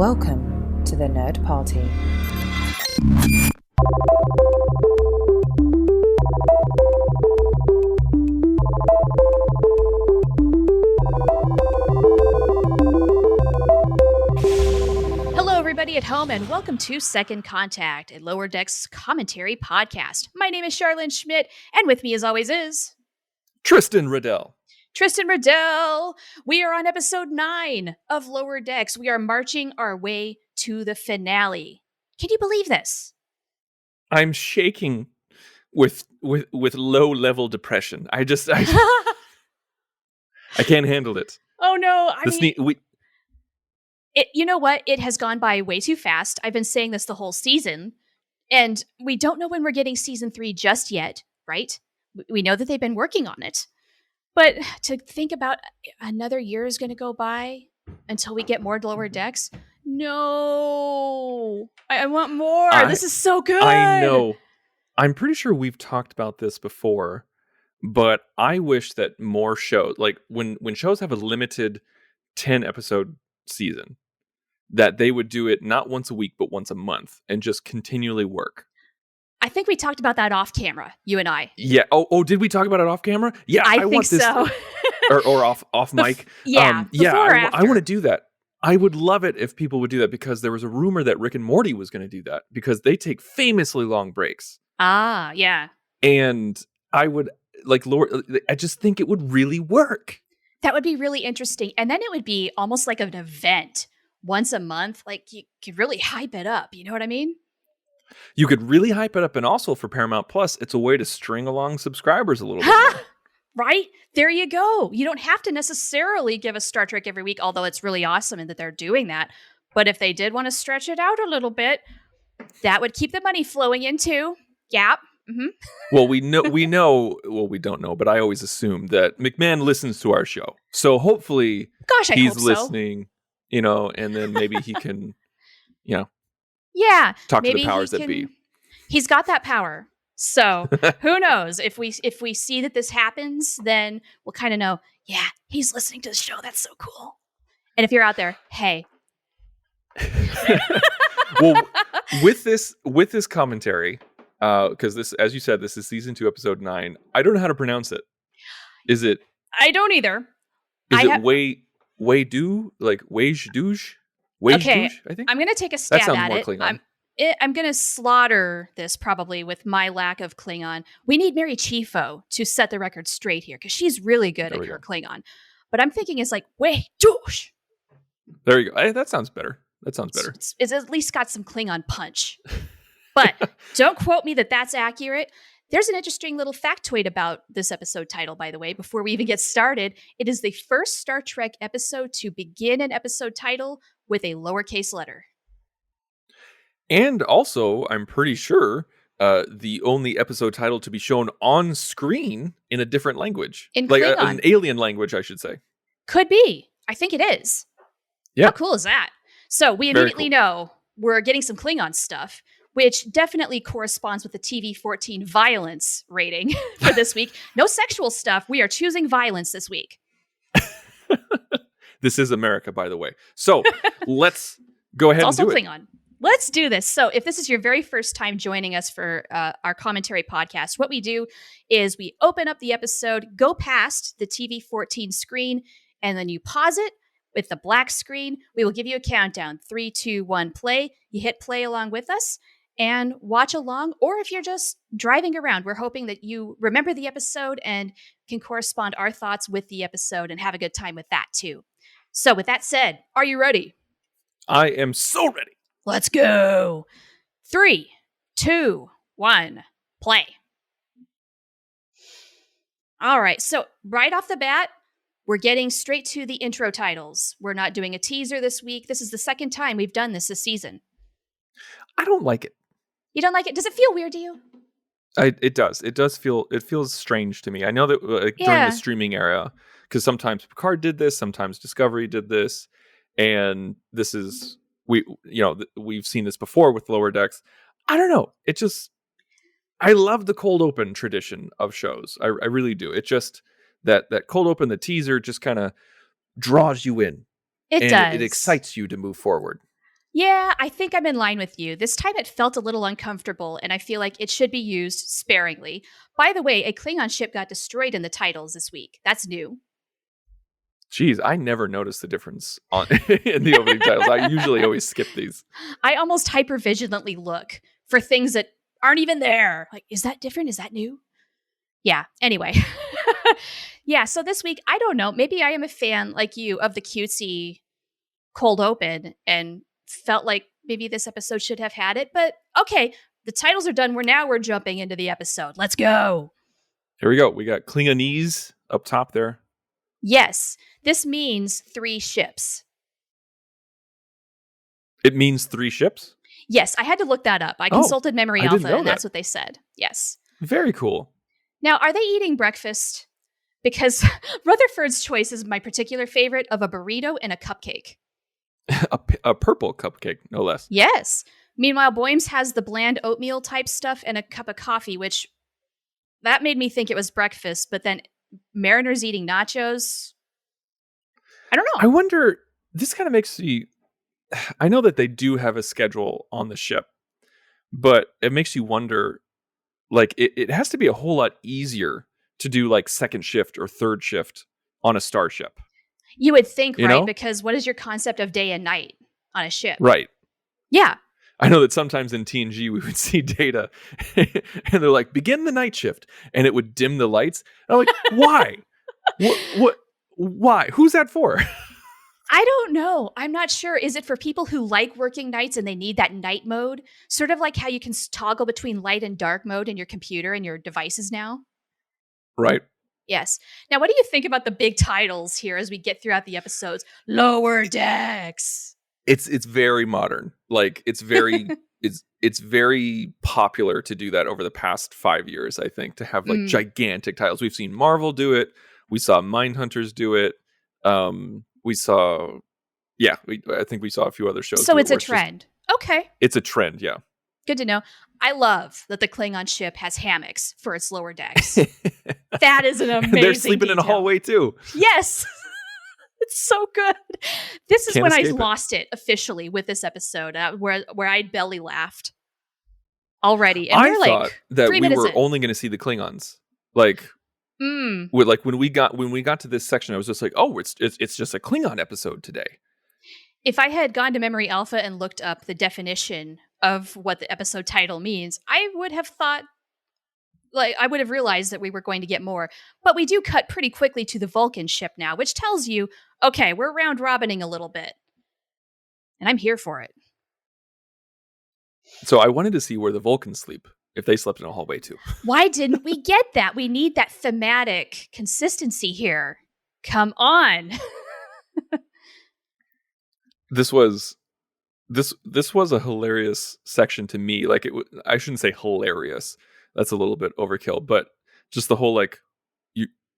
Welcome to the Nerd Party. Hello, everybody at home, and welcome to Second Contact, a Lower Decks commentary podcast. My name is Charlene Schmidt, and with me, as always, is Tristan Riddell. Tristan Riddell. We are on episode 9 of Lower Decks. We are marching our way to the finale. Can you believe this? I'm shaking with low level depression. I can't handle it. Oh no! You know what? It has gone by way too fast. I've been saying this the whole season, and we don't know when we're getting season 3 just yet, right? We know that they've been working on it. But to think about another year is going to go by until we get more Lower Decks. No, I want more. This is so good. I know. I'm pretty sure we've talked about this before, but I wish that more shows, like when shows have a limited 10 episode season, that they would do it not once a week, but once a month and just continually work. I think we talked about that off camera, you and I. Yeah. Oh, did we talk about it off camera? Yeah, I think so. or off mic. Yeah. I want to do that. I would love it if people would do that, because there was a rumor that Rick and Morty was going to do that because they take famously long breaks. Ah, yeah. And I would I just think it would really work. That would be really interesting. And then it would be almost like an event once a month. Like you could really hype it up. You know what I mean? You could really hype it up, and also for Paramount Plus, it's a way to string along subscribers a little bit more. Right? There you go. You don't have to necessarily give us Star Trek every week, although it's really awesome that they're doing that. But if they did want to stretch it out a little bit, that would keep the money flowing in too. Yep. Mm-hmm. Well, we don't know, but I always assume that McMahon listens to our show. So hopefully he's listening, and then maybe he can, yeah, talk to the powers that be. He's got that power. So who knows? If we see that this happens, then we'll kind of know, yeah, he's listening to the show. That's so cool. And if you're out there, hey. Well, with this commentary, because this, as you said, this is season 2, episode 9. I don't know how to pronounce it. Is it? I don't either. Wei-du? Like Wei-douche? Okay, I think. I'm going to take a stab at it. Klingon. I'm going to slaughter this probably with my lack of Klingon. We need Mary Chieffo to set the record straight here, because she's really good at her Klingon. But I'm thinking it's like, Wei-douche. There you go. Hey, that sounds better. It's at least got some Klingon punch. But don't quote me that that's accurate. There's an interesting little factoid about this episode title, by the way, before we even get started. It is the first Star Trek episode to begin an episode title with a lowercase letter. And also, I'm pretty sure, the only episode title to be shown on screen in a different language. In Klingon. An alien language, I should say. Could be. I think it is. Yeah. How cool is that? So we immediately know we're getting some Klingon stuff, which definitely corresponds with the TV-14 violence rating for this week. No sexual stuff. We are choosing violence this week. This is America, by the way. So let's go ahead and do it. Also Klingon. Let's do this. So if this is your very first time joining us for our commentary podcast, what we do is we open up the episode, go past the TV-14 screen, and then you pause it with the black screen. We will give you a countdown. 3, 2, 1, play. You hit play along with us and watch along. Or if you're just driving around, we're hoping that you remember the episode and can correspond our thoughts with the episode and have a good time with that too. So with that said, are you ready? I am so ready. Let's go. 3, 2, 1, play. All right. So right off the bat, we're getting straight to the intro titles. We're not doing a teaser this week. This is the second time we've done this season. I don't like it. You don't like it? Does it feel weird to you? It does. It feels strange to me. I know that during the streaming era, because sometimes Picard did this, sometimes Discovery did this, and this is we've seen this before with Lower Decks. I don't know. I love the cold open tradition of shows. I really do. It just that cold open, the teaser, just kind of draws you in. It does. It excites you to move forward. Yeah, I think I'm in line with you. This time it felt a little uncomfortable, and I feel like it should be used sparingly. By the way, a Klingon ship got destroyed in the titles this week. That's new. Jeez, I never noticed the difference on in the opening titles. I usually always skip these. I almost hypervigilantly look for things that aren't even there. Like, is that different? Is that new? Yeah, anyway. Yeah, so this week, I don't know. Maybe I am a fan, like you, of the cutesy cold open and felt like maybe this episode should have had it. But okay, the titles are done. We're jumping into the episode. Let's go. Here we go. We got Klingonese up top there. Yes, this means 3 ships. It means 3 ships? Yes, I had to look that up. I consulted Memory Alpha, and that's what they said. Yes. Very cool. Now, are they eating breakfast? Because Rutherford's choice is my particular favorite of a burrito and a cupcake. a purple cupcake, no less. Yes. Meanwhile, Boim's has the bland oatmeal type stuff and a cup of coffee, which that made me think it was breakfast, but then Mariner's eating nachos. I don't know. I wonder, this kind of makes me, I know that they do have a schedule on the ship, but it makes you wonder, like, it has to be a whole lot easier to do like second shift or third shift on a starship. You would think, right? Know? Because what is your concept of day and night on a ship? Right. Yeah. I know that sometimes in TNG we would see Data and they're like, begin the night shift, and it would dim the lights. And I'm like, why? Why? Who's that for? I don't know. I'm not sure. Is it for people who like working nights and they need that night mode? Sort of like how you can toggle between light and dark mode in your computer and your devices now? Right. Yes. Now, what do you think about the big titles here as we get throughout the episodes? Lower Decks. It's very modern. Like, it's very it's very popular to do that over the past 5 years, I think, to have like gigantic titles. We've seen Marvel do it. We saw Mindhunters do it. We saw I think we saw a few other shows. So it's a trend. Okay. It's a trend, yeah. Good to know. I love that the Klingon ship has hammocks for its lower decks. That is an amazing They're sleeping detail. in a hallway too. Yes. It's so good. This is Can't when I escape it. lost it officially with this episode, where I belly laughed already. And I we're thought like that 3 we minutes were in. only going to see the Klingons. Like, when we got to this section, I was just like, oh, it's just a Klingon episode today. If I had gone to Memory Alpha and looked up the definition of what the episode title means, I would have thought, like, I would have realized that we were going to get more. But we do cut pretty quickly to the Vulcan ship now, which tells you, okay, we're round robining a little bit. And I'm here for it. So I wanted to see where the Vulcans sleep, if they slept in a hallway too. Why didn't we get that? We need that thematic consistency here. Come on. This was a hilarious section to me. Like, I shouldn't say hilarious. That's a little bit overkill, but just the whole, like,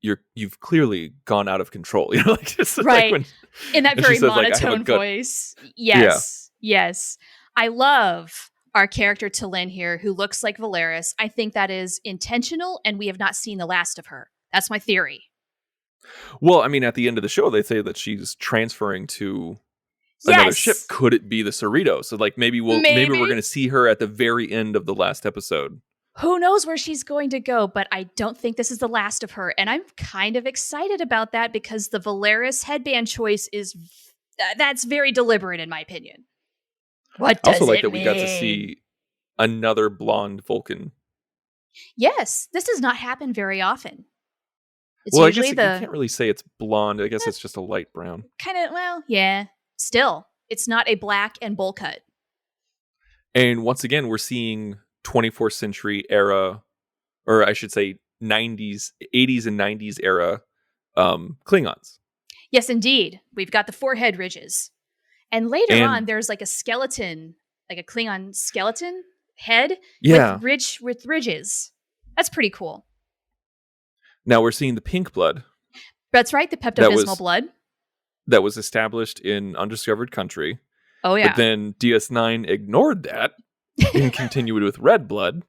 you've clearly gone out of control. You know, like, just right. Like in that very says, monotone like, voice. Yes. Yeah. Yes. I love our character T'Lyn here, who looks like Valeris. I think that is intentional, and we have not seen the last of her. That's my theory. Well, I mean, at the end of the show, they say that she's transferring to another ship. Could it be the Cerritos? So, like, maybe we're going to see her at the very end of the last episode. Who knows where she's going to go, but I don't think this is the last of her. And I'm kind of excited about that because the Valeris headband choice that's very deliberate, in my opinion. What does I also like it that mean? we got to see another blonde Vulcan. Yes, this does not happen very often. It's well, usually I guess you can't really say it's blonde. I guess it's just a light brown. Kind of, well, yeah. Still, it's not a black and bowl cut. And once again, we're seeing 24th century era, or I should say 80s and 90s era Klingons. Yes, indeed. We've got the forehead ridges. And later on, there's like a skeleton, like a Klingon skeleton head with ridges. That's pretty cool. Now we're seeing the pink blood. That's right, the Pepto-Bismol blood. That was established in Undiscovered Country. Oh, yeah. But then DS9 ignored that and continued with red blood.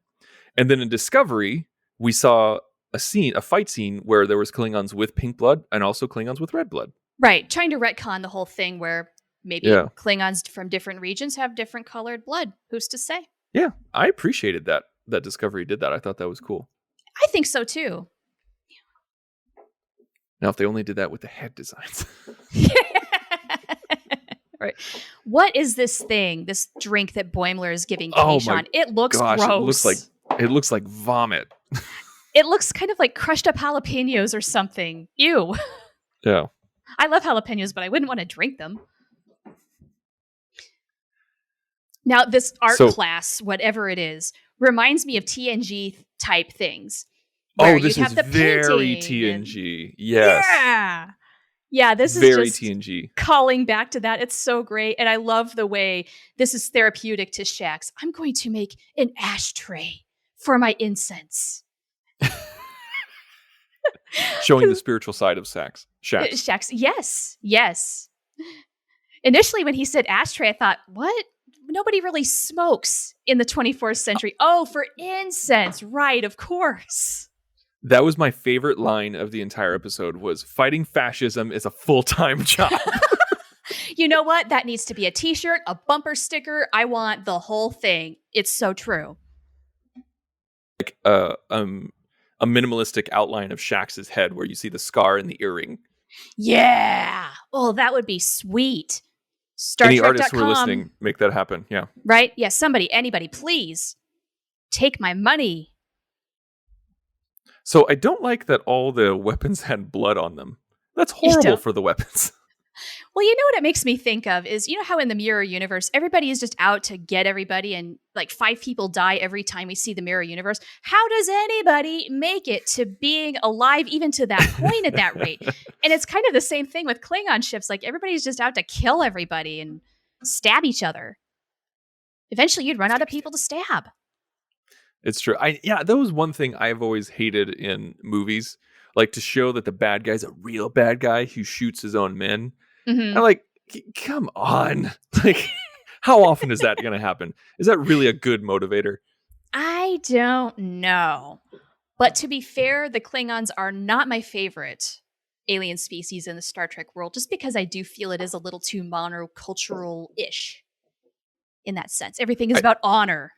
And then in Discovery, we saw a fight scene where there was Klingons with pink blood and also Klingons with red blood. Right, trying to retcon the whole thing where maybe Klingons from different regions have different colored blood. Who's to say? Yeah, I appreciated that Discovery did that. I thought that was cool. I think so too. Now, if they only did that with the head designs. Right. What is this thing, this drink that Boimler is giving Keishon? It looks gross. It looks like vomit. It looks kind of like crushed up jalapenos or something. Ew. Yeah. I love jalapenos, but I wouldn't want to drink them. Now, this art class, whatever it is, reminds me of TNG type things. This is very TNG. Yes. Yeah. Yeah, this very is just TNG. Calling back to that. It's so great. And I love the way this is therapeutic to Shax. I'm going to make an ashtray for my incense. Showing the spiritual side of Shax. Yes. Initially, when he said ashtray, I thought, what? Nobody really smokes in the 24th century. Oh, for incense. Right, of course. That was my favorite line of the entire episode was fighting fascism is a full-time job. You know what? That needs to be a t-shirt, a bumper sticker. I want the whole thing. It's so true. Like a minimalistic outline of Shax's head where you see the scar and the earring. Yeah. Oh, that would be sweet. Any artists who are listening, make that happen. Yeah. Right? Yeah, anybody, please take my money. So I don't like that all the weapons had blood on them. That's horrible for the weapons. Well, you know what it makes me think of is, you know how in the Mirror Universe, everybody is just out to get everybody and like 5 people die every time we see the Mirror Universe. How does anybody make it to being alive even to that point at that rate? And it's kind of the same thing with Klingon ships. Like everybody's just out to kill everybody and stab each other. Eventually you'd run out of people to stab. It's true. That was one thing I've always hated in movies, like to show that the bad guy's a real bad guy who shoots his own men. Mm-hmm. I'm like, come on. Like, how often is that going to happen? Is that really a good motivator? I don't know. But to be fair, the Klingons are not my favorite alien species in the Star Trek world, just because I do feel it is a little too monocultural-ish in that sense. Everything is about honor.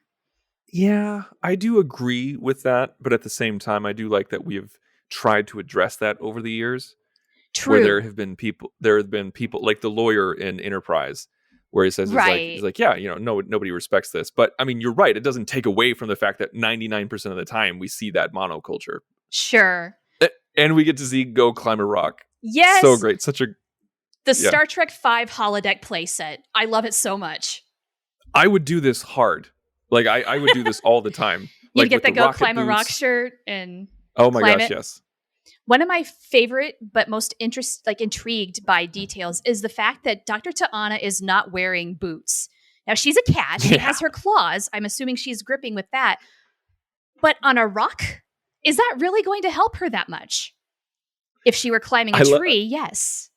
Yeah, I do agree with that. But at the same time, I do like that we have tried to address that over the years. True. Where there have been people like the lawyer in Enterprise, where he says, he's like, yeah, nobody respects this. But I mean, you're right. It doesn't take away from the fact that 99% of the time we see that monoculture. Sure. And we get to see Go climb a rock. Yes. So great. Star Trek V holodeck playset. I love it so much. I would do this hard. Like I would do this all the time. You'd get the Go climb a rock shirt and oh my gosh, yes. One of my favorite but most intrigued by details is the fact that Dr. T'Ana is not wearing boots. Now, she's a cat. She has her claws. I'm assuming she's gripping with that. But on a rock, is that really going to help her that much? If she were climbing a tree, yes.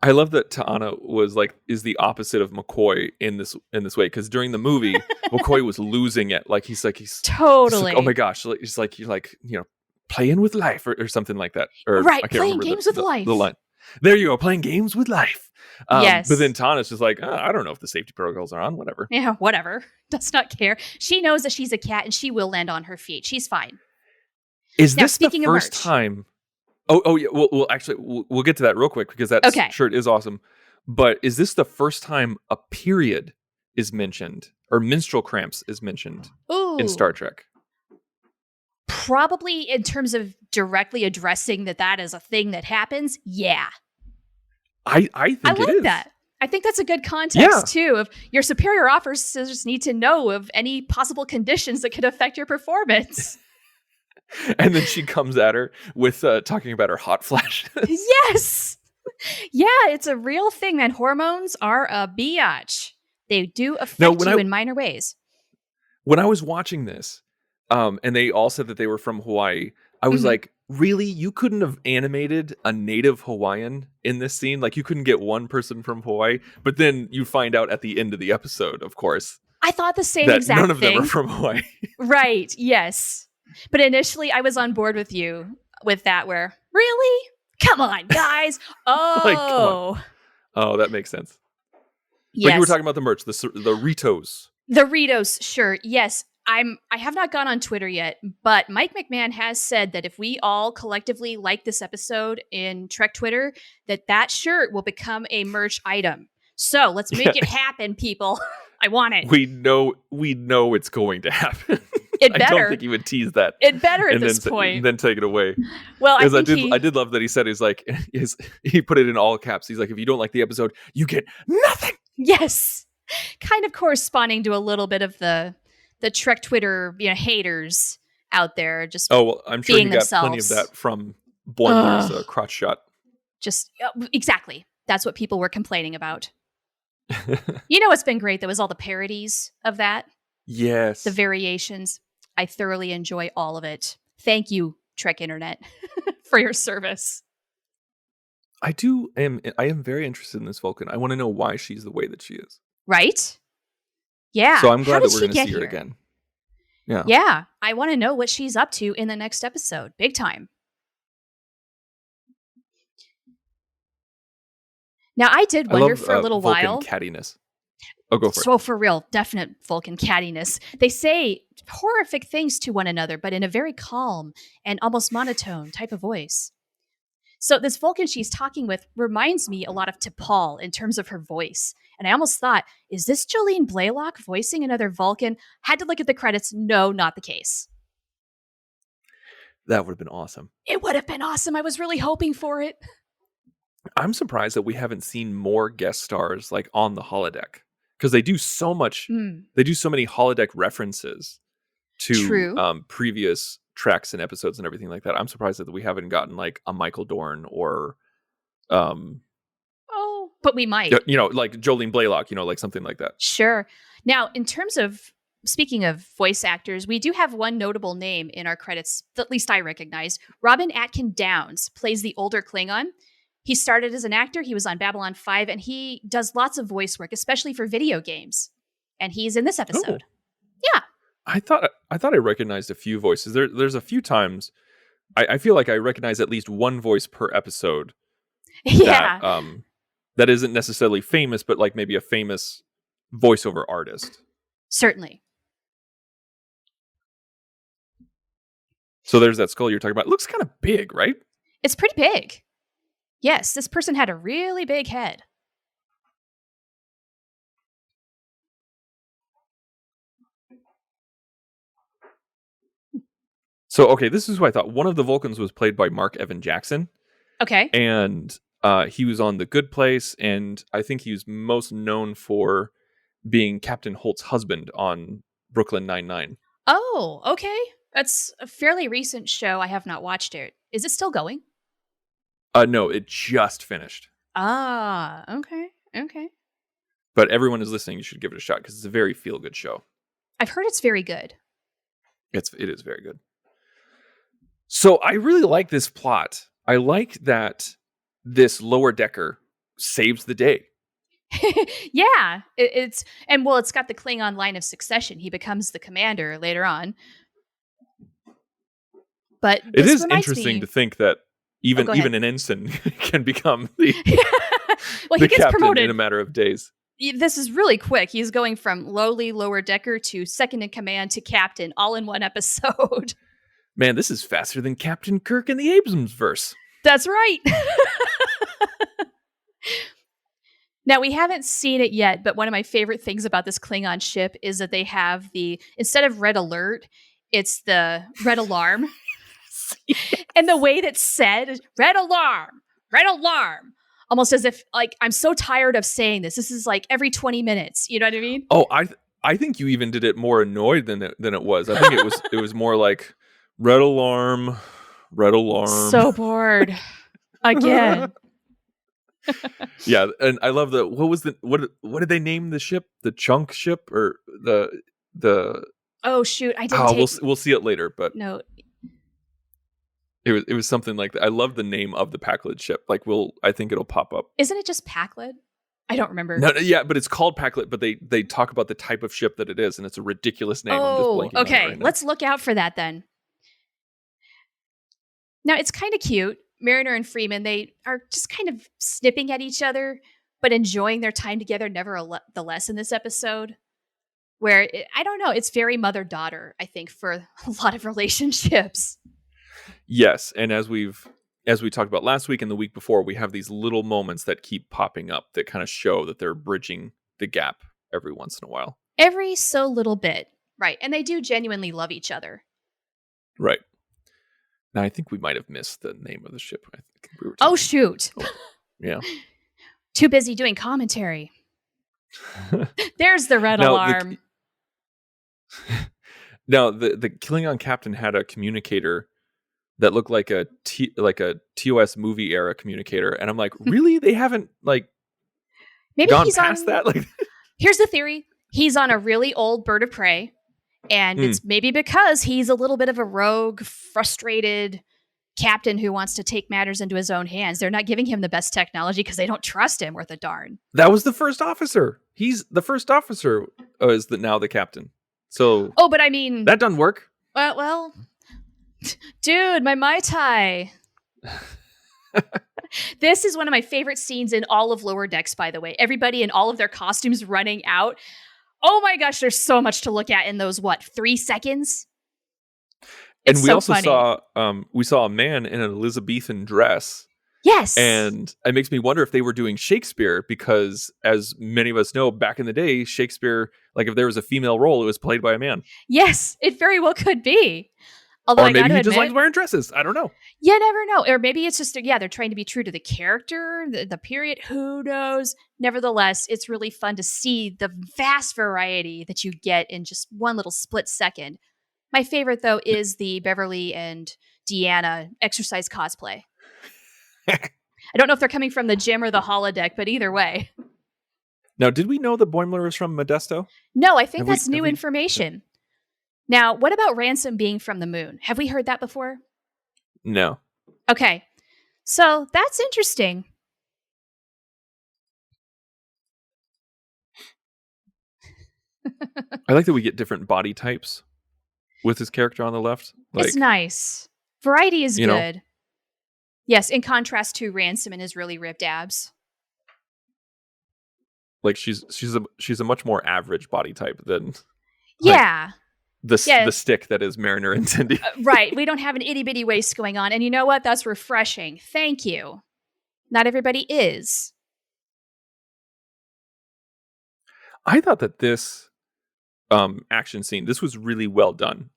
I love that T'Ana is the opposite of McCoy in this way, because during the movie, McCoy was losing it. Like he's totally. Oh my gosh! He's like you're like playing with life or something like that. Or right, playing games with life. The line. There you go, playing games with life. Yes. But then T'Ana's just like, I don't know if the safety protocols are on, whatever. Yeah, whatever. Does not care. She knows that she's a cat and she will land on her feet. She's fine. Is this the first time? Oh yeah. Well, actually, we'll get to that real quick because that shirt is awesome. But is this the first time a period is mentioned or menstrual cramps is mentioned in Star Trek? Probably in terms of directly addressing that is a thing that happens. Yeah. I think I like that. I think that's a good context too. Of your superior officers need to know of any possible conditions that could affect your performance. And then she comes at her with talking about her hot flashes. Yes. Yeah, it's a real thing, man. Hormones are a biatch. They do affect you in minor ways. When I was watching this, and they all said that they were from Hawaii, I was like, really? You couldn't have animated a native Hawaiian in this scene? Like, you couldn't get one person from Hawaii? But then you find out at the end of the episode, of course. I thought the same exact thing. None of them are from Hawaii. Right, yes. But initially, I was on board with you with that where, really? Come on, guys. Oh. Come on. Oh, that makes sense. But you were Yes. talking about the merch, the Cerritos. The Cerritos, sure. Yes. I have not gone on Twitter yet, but Mike McMahon has said that if we all collectively like this episode in Trek Twitter, that shirt will become a merch item. So let's make it happen, people. I want it. We know it's going to happen. It I better. don't think he would tease that. It better at and this then, point. And then take it away. Well, I did love that he said he put it in all caps. He's like, if you don't like the episode, you get nothing. Yes. Kind of corresponding to a little bit of the Trek Twitter, haters out there just I'm sure being he got themselves. plenty of that from Boimler's crotch shot. Just exactly. That's what people were complaining about. What's been great though is all the parodies of that. Yes. The variations. I thoroughly enjoy all of it. Thank you, Trek Internet, for your service. I am very interested in this Vulcan. I want to know why she's the way that she is. Right? Yeah. So I'm glad that we're going to see her again. Yeah. Yeah. I want to know what she's up to in the next episode. Big time. Now, I did wonder for a little Vulcan while. Cattiness. Oh, go for it. So for real, definite Vulcan cattiness. They say horrific things to one another, but in a very calm and almost monotone type of voice. So this Vulcan she's talking with reminds me a lot of T'Pol in terms of her voice. And I almost thought, is this Jolene Blaylock voicing another Vulcan? Had to look at the credits. No, not the case. That would have been awesome. It would have been awesome. I was really hoping for it. I'm surprised that we haven't seen more guest stars like on the holodeck. Because they do so much, they do so many holodeck references to previous tracks and episodes and everything like that. I'm surprised that we haven't gotten like a Michael Dorn or, but we might. Like Jolene Blaylock, like something like that. Sure. Now, in terms of speaking of voice actors, we do have one notable name in our credits, at least I recognize. Robin Atkin Downs plays the older Klingon. He started as an actor. He was on Babylon 5, and he does lots of voice work, especially for video games. And he's in this episode. Oh. Yeah. I thought I recognized a few voices. There's a few times I feel like I recognize at least one voice per episode. Yeah. That isn't necessarily famous, but like maybe a famous voiceover artist. Certainly. So there's that skull you're talking about. It looks kind of big, right? It's pretty big. Yes, this person had a really big head. So, okay, this is who I thought. One of the Vulcans was played by Mark Evan Jackson. Okay. And he was on The Good Place, and I think he was most known for being Captain Holt's husband on Brooklyn Nine-Nine. Oh, okay. That's a fairly recent show. I have not watched it. Is it still going? No, it just finished. Ah, okay. But everyone is listening. You should give it a shot because it's a very feel-good show. I've heard it's very good. It is very good. So I really like this plot. I like that this lower decker saves the day. Yeah, it's got the Klingon line of succession. He becomes the commander later on. But it is interesting to think that even an ensign can become the, well, the he gets captain promoted in a matter of days. This is really quick. He's going from lowly lower decker to second in command to captain all in one episode. Man, this is faster than Captain Kirk in the Abrams verse. That's right. Now, we haven't seen it yet, but one of my favorite things about this Klingon ship is that they have instead of red alert, it's the red alarm. Yes. And the way that's said is red alarm. Almost as if, like, I'm so tired of saying this. This is like every 20 minutes. You know what I mean? Oh, I think you even did it more annoyed than it was. I think it was more like red alarm. So bored. Again. Yeah, and I love what did they name the ship? The chunk ship or the Oh shoot, I didn't we'll see it later, but no. It was something like that. I love the name of the Pakled ship. Like I think it'll pop up. Isn't it just Pakled? I don't remember. No, yeah, but it's called Pakled, but they talk about the type of ship that it is, and it's a ridiculous name. Oh, I'm just blanking okay. on it right now. Let's look out for that then. Now, it's kind of cute. Mariner and Freeman, they are just kind of snipping at each other but enjoying their time together nevertheless in this episode. Where I don't know, it's very mother-daughter, I think, for a lot of relationships. Yes, and as we talked about last week and the week before, we have these little moments that keep popping up that kind of show that they're bridging the gap every once in a while. Every so little bit. Right. And they do genuinely love each other. Right. Now, I think we might have missed the name of the ship. I think we were oh, shoot. Oh, yeah. Too busy doing commentary. There's the red alarm. Now, the Klingon captain had a communicator that looked like a TOS movie era communicator, and I'm like, really? They haven't maybe gone past that? Like, here's the theory: he's on a really old bird of prey, and it's maybe because he's a little bit of a rogue, frustrated captain who wants to take matters into his own hands. They're not giving him the best technology because they don't trust him worth a darn. That was the first officer. He's the first officer. Is now the captain. So, but I mean, that doesn't work. Well, dude, my Mai Tai. This is one of my favorite scenes in all of Lower Decks, by the way. Everybody in all of their costumes running out. Oh my gosh, there's so much to look at in those, 3 seconds? And we also saw a man in an Elizabethan dress. Yes. And it makes me wonder if they were doing Shakespeare, because as many of us know, back in the day, Shakespeare, if there was a female role, it was played by a man. Yes, it very well could be. Although or maybe he just likes wearing dresses. I don't know. You never know. Or maybe it's just, they're trying to be true to the character, the period. Who knows? Nevertheless, it's really fun to see the vast variety that you get in just one little split second. My favorite, though, is the Beverly and Deanna exercise cosplay. I don't know if they're coming from the gym or the holodeck, but either way. Now, did we know the Boimler is from Modesto? No, I think that's new information. Now, what about Ransom being from the moon? Have we heard that before? No. Okay. So that's interesting. I like that we get different body types with his character on the left. It's nice. Variety is good. Yes, in contrast to Ransom and his really ripped abs. She's a much more average body type than the stick that is Mariner and Cindy. Right. We don't have an itty bitty waist going on, and you know what? That's refreshing. Thank you. Not everybody is. I thought that this action scene, this was really well done.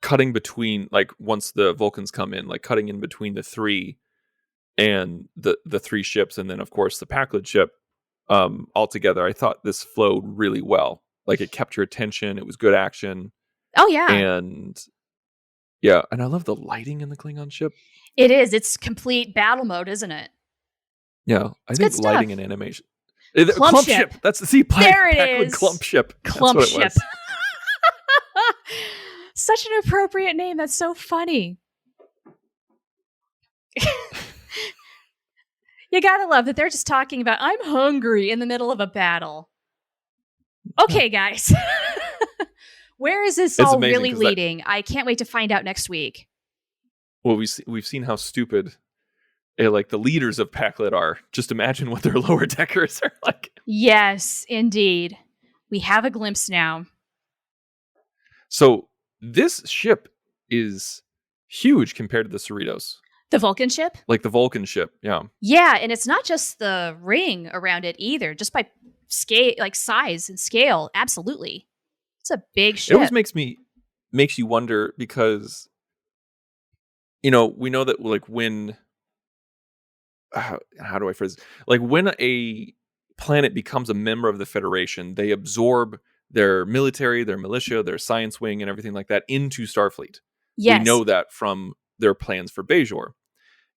Cutting between, once the Vulcans come in, cutting in between the three and the three ships, and then of course the Pakled ship all together. I thought this flowed really well. It kept your attention. It was good action. Oh yeah. And I love the lighting in the Klingon ship. It is. It's complete battle mode, isn't it? Yeah, I think lighting and animation. Clump ship. That's the there it is. Clump ship. Clump That's what ship. It was. Such an appropriate name. That's so funny. You gotta love that they're just talking about, I'm hungry in the middle of a battle. Okay, guys. Where is this all really leading? I can't wait to find out next week. Well, we've seen how stupid the leaders of Pakled are. Just imagine what their lower deckers are like. Yes, indeed. We have a glimpse now. So this ship is huge compared to the Cerritos. The Vulcan ship? The Vulcan ship, yeah. Yeah, and it's not just the ring around it either. Just by scale, size and scale, absolutely. It's a big ship. It always makes you wonder, because we know that when how do I phrase it? When a planet becomes a member of the Federation, they absorb their military, their militia, their science wing, and everything like that into Starfleet. Yes. We know that from their plans for Bajor.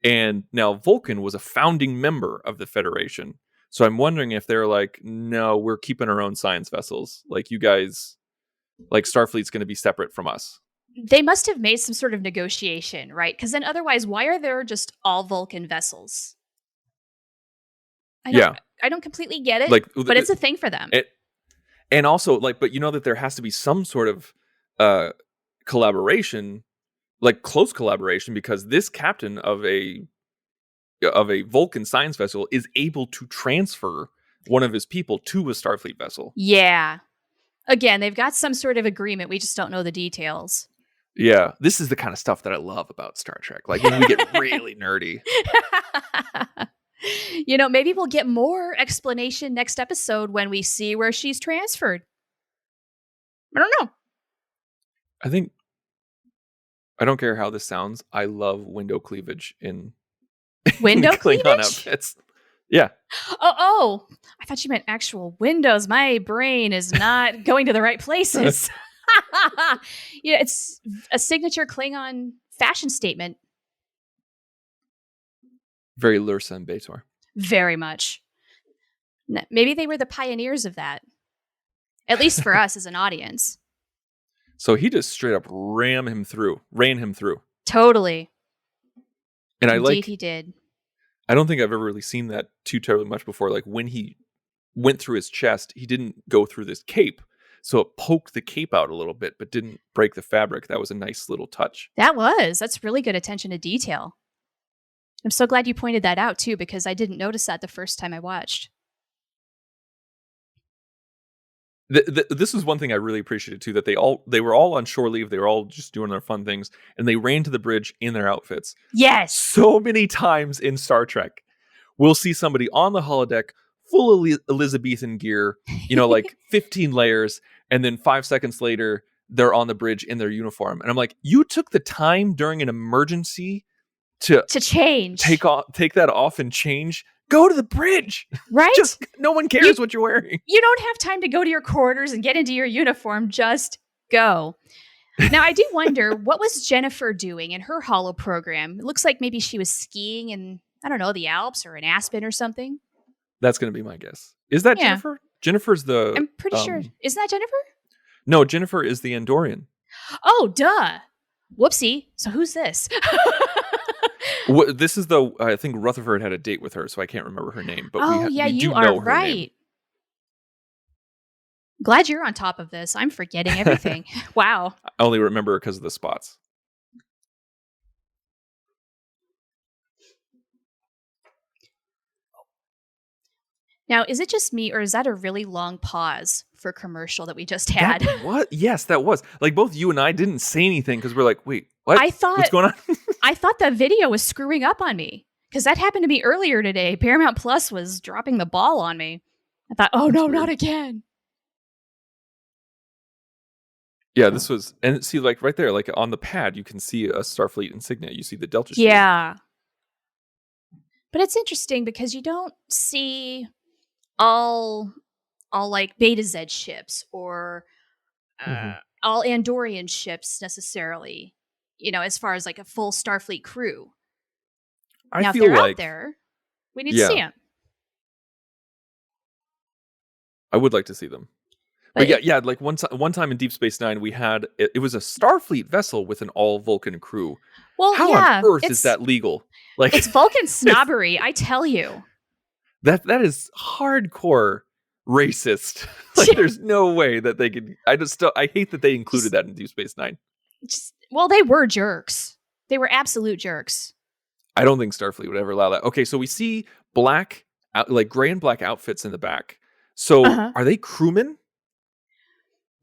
And now Vulcan was a founding member of the Federation. So I'm wondering if they're no, we're keeping our own science vessels. You guys, Starfleet's going to be separate from us. They must have made some sort of negotiation, right? Because then otherwise, why are there just all Vulcan vessels? I don't completely get it, but it's a thing for them. And also, but that there has to be some sort of collaboration, close collaboration, because this captain of a of a Vulcan science vessel is able to transfer one of his people to a Starfleet vessel. Yeah. Again, they've got some sort of agreement. We just don't know the details. Yeah, this is the kind of stuff that I love about Star Trek. Like when we get really nerdy. Maybe we'll get more explanation next episode when we see where she's transferred. I don't know. I don't care how this sounds. I love window cleavage in window Klingon cleavage outfits. Yeah. Oh, I thought you meant actual windows. My brain is not going to the right places. It's a signature Klingon fashion statement. Very Lursa and Bator. Very much. Maybe they were the pioneers of that. At least for us as an audience. So he just straight up ran him through. Totally. And Indeed, he did. I don't think I've ever really seen that too terribly much before. Like when he went through his chest, he didn't go through this cape. So it poked the cape out a little bit, but didn't break the fabric. That was a nice little touch. That's really good attention to detail. I'm so glad you pointed that out too, because I didn't notice that the first time I watched. This is one thing I really appreciated too, that they were all on shore leave. They were all just doing their fun things, and they ran to the bridge in their outfits. Yes. So many times in Star Trek, we'll see somebody on the holodeck full of Elizabethan gear, like 15 layers, and then 5 seconds later, they're on the bridge in their uniform. And I'm like, you took the time during an emergency to change, take that off and change. Go to the bridge. Right? Just no one cares what you're wearing. You don't have time to go to your quarters and get into your uniform. Just go. Now, I do wonder, what was Jennifer doing in her holo program? It looks like maybe she was skiing in, I don't know, the Alps or in Aspen or something. That's going to be my guess. Is that Jennifer? Jennifer's the... I'm pretty sure. Isn't that Jennifer? No, Jennifer is the Andorian. Oh, duh. Whoopsie. So who's this? This is I think Rutherford had a date with her, so I can't remember her name. But we you do are know her right. name. Glad you're on top of this. I'm forgetting everything. Wow. I only remember her because of the spots. Now, is it just me, or is that a really long pause for commercial that we just had? What? Yes, that was. Like, both you and I didn't say anything because we're like, wait, what? What's going on? I thought the video was screwing up on me, because that happened to me earlier today. Paramount Plus was dropping the ball on me. I thought, oh, no, not again. Yeah, this was, and see, like right there, like on the pad, you can see a Starfleet insignia. You see the Delta Shield. Yeah. But it's interesting because you don't see all like Beta Z ships or all Andorian ships necessarily, as far as like a full Starfleet crew. Now, if they're out there, we need to see them. I would like to see them. But yeah, like one time in Deep Space Nine, we had it was a Starfleet vessel with an all Vulcan crew. Well, how on earth is that legal? Like, it's Vulcan snobbery, I tell you. That is hardcore racist. Like, there's no way that they could. I hate that they included that in Deep Space Nine. Well, they were jerks. They were absolute jerks. I don't think Starfleet would ever allow that. Okay, so we see black, like gray and black outfits in the back. So are they crewmen?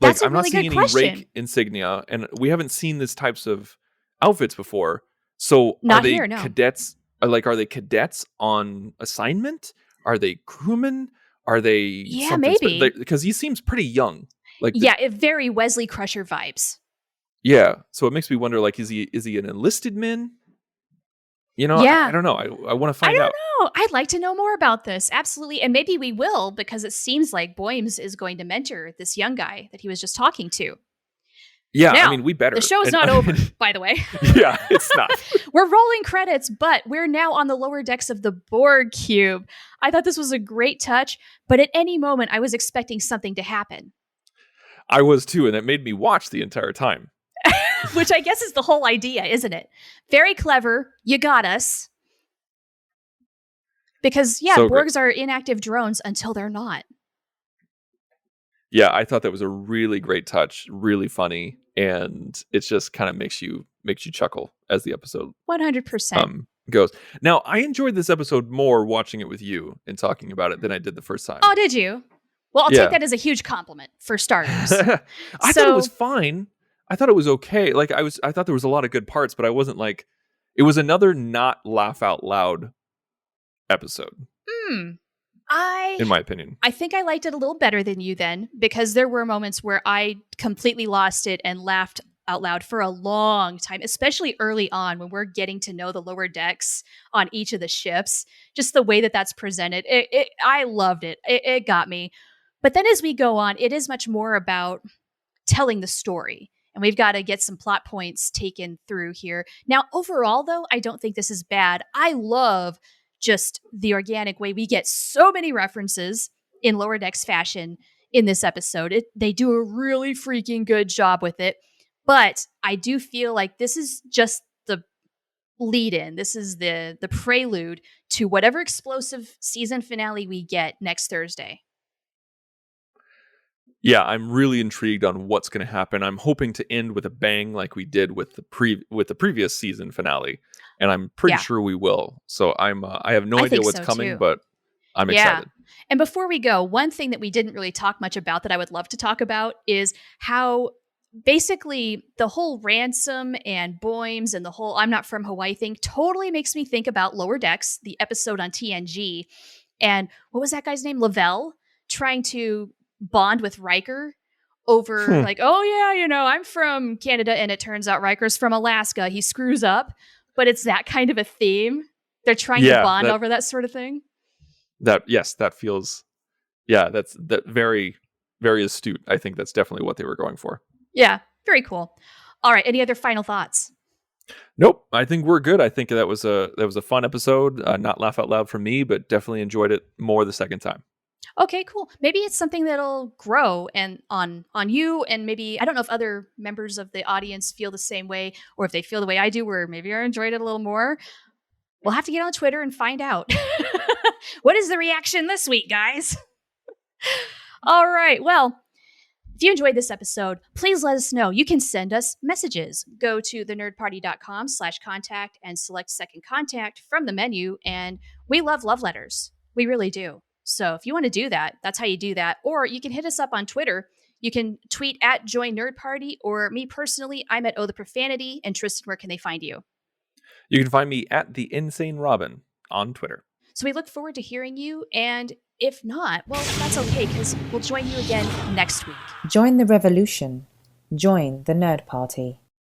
Like, That's a really good question. I'm not seeing any rake insignia, and we haven't seen these types of outfits before. So not are they here, no. cadets? Are they cadets on assignment? Are they crewmen? Are they? Yeah, maybe. Because he seems pretty young. Like, very Wesley Crusher vibes. Yeah, so it makes me wonder. Like, is he an enlisted man? I don't know. I want to find out. I don't know. I'd like to know more about this. Absolutely. And maybe we will, because it seems like Boims is going to mentor this young guy that he was just talking to. Yeah, now, I mean, we better. The show's not over, by the way. Yeah, it's not. We're rolling credits, but we're now on the lower decks of the Borg Cube. I thought this was a great touch, but at any moment, I was expecting something to happen. I was too, and it made me watch the entire time. Which I guess is the whole idea, isn't it? Very clever. You got us. Because, Borgs are inactive drones until they're not. Yeah, I thought that was a really great touch, really funny, and it just kind of makes you chuckle as the episode 100% goes. Now, I enjoyed this episode more watching it with you and talking about it than I did the first time. Oh, did you? Well, I'll take that as a huge compliment for starters. I thought it was fine. I thought it was okay. Like I thought there was a lot of good parts, but I wasn't like, it was another not laugh out loud episode. In my opinion. I think I liked it a little better than you then, because there were moments where I completely lost it and laughed out loud for a long time, especially early on when we're getting to know the lower decks on each of the ships. Just the way that that's presented, I loved it. It got me. But then as we go on, it is much more about telling the story. And we've got to get some plot points taken through here. Now, overall, though, I don't think this is bad. I love just the organic way we get so many references in Lower Decks fashion in this episode. They do a really freaking good job with it. But I do feel like this is just the lead in. This is the prelude to whatever explosive season finale we get next Thursday. Yeah, I'm really intrigued on what's going to happen. I'm hoping to end with a bang like we did with the previous season finale, and I'm pretty sure we will. So I have no idea what's coming, but I'm excited. And before we go, one thing that we didn't really talk much about that I would love to talk about is how basically the whole ransom and Boims and the whole I'm not from Hawaii thing totally makes me think about Lower Decks, the episode on TNG. And what was that guy's name? Lavelle, trying to bond with Riker over like, oh yeah, I'm from Canada, and it turns out Riker's from Alaska. He screws up, but it's that kind of a theme. They're trying to bond over that sort of thing. That feels, that's very, very astute. I think that's definitely what they were going for. Yeah, very cool. All right, any other final thoughts? Nope, I think we're good. I think that was a fun episode. Not laugh out loud for me, but definitely enjoyed it more the second time. Okay, cool. Maybe it's something that'll grow and on you, and maybe I don't know if other members of the audience feel the same way, or if they feel the way I do, where maybe I enjoyed it a little more. We'll have to get on Twitter and find out. What is the reaction this week, guys? All right. Well, if you enjoyed this episode, please let us know. You can send us messages. Go to thenerdparty.com/contact and select Second Contact from the menu. And we love letters. We really do. So if you want to do that, that's how you do that. Or you can hit us up on Twitter. You can tweet at Join Nerd Party, or me personally, I'm at Oh the Profanity. And Tristan, where can they find you? You can find me at The Insane Robin on Twitter. So we look forward to hearing you. And if not, well, that's okay, because we'll join you again next week. Join the revolution. Join the Nerd Party.